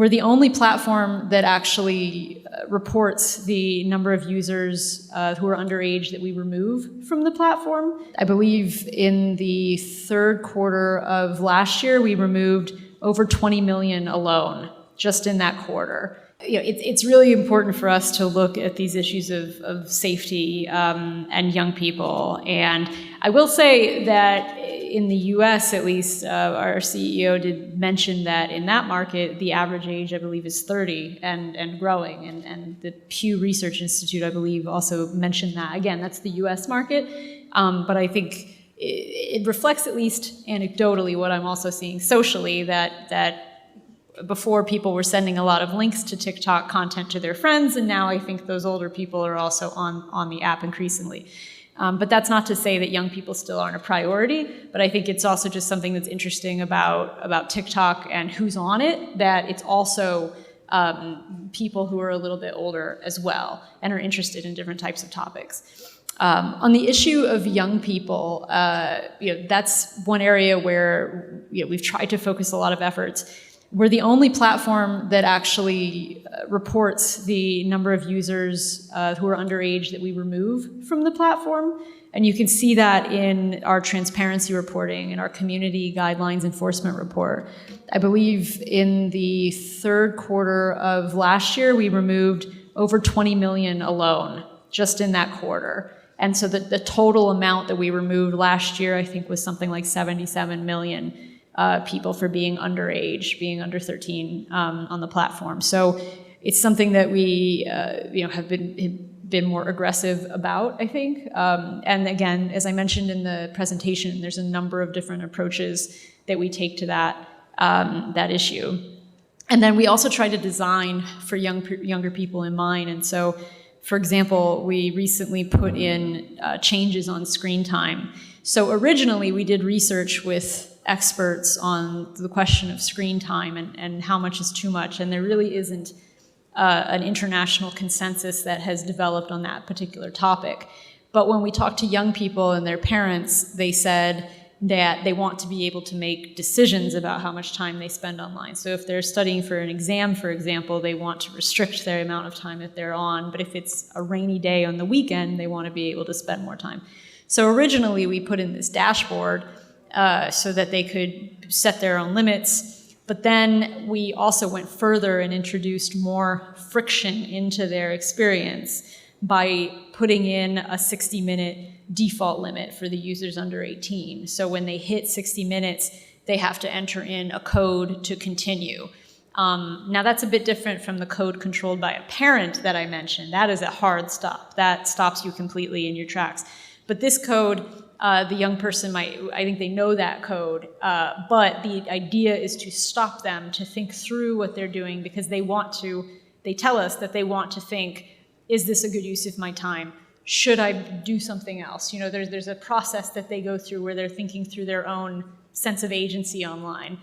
We're the only platform that actually reports the number of users who are underage that we remove from the platform. I believe in the third quarter of last year, we removed over 20 million alone, just in that quarter. It's really important for us to look at these issues of safety and young people. And I will say that in the US, at least, our CEO did mention that in that market, the average age, I believe, is 30 and growing. And the Pew Research Institute, I believe, also mentioned that. Again, that's the US market. But I think it reflects, at least anecdotally, what I'm also seeing socially, that before people were sending a lot of links to TikTok content to their friends, and now I think those older people are also on the app increasingly. But that's not to say that young people still aren't a priority, but I think it's also just something that's interesting about TikTok and who's on it, that it's also people who are a little bit older as well and are interested in different types of topics. On the issue of young people, that's one area where we've tried to focus a lot of efforts. We're the only platform that actually reports the number of users who are underage that we remove from the platform. And you can see that in our transparency reporting and our community guidelines enforcement report. I believe in the third quarter of last year, we removed over 20 million alone, just in that quarter. And so the total amount that we removed last year, I think, was something like 77 million. People for being underage, being under 13 on the platform. So it's something that we have been more aggressive about, I think. And again, as I mentioned in the presentation, there's a number of different approaches that we take to that issue. And then we also try to design for younger people in mind. And so, for example, we recently put in changes on screen time. So originally we did research with experts on the question of screen time and how much is too much, and there really isn't an international consensus that has developed on that particular topic. But when we talked to young people and their parents, they said that they want to be able to make decisions about how much time they spend online. So if they're studying for an exam, for example, they want to restrict their amount of time that they're on, but if it's a rainy day on the weekend, they want to be able to spend more time. So originally we put in this dashboard so that they could set their own limits. But then we also went further and introduced more friction into their experience by putting in a 60-minute default limit for the users under 18. So when they hit 60 minutes, they have to enter in a code to continue. Now that's a bit different from the code controlled by a parent that I mentioned. That is a hard stop. That stops you completely in your tracks. But this code, the young person I think they know that code, but the idea is to stop them to think through what they're doing, because they tell us that they want to think, is this a good use of my time? Should I do something else? There's a process that they go through where they're thinking through their own sense of agency online.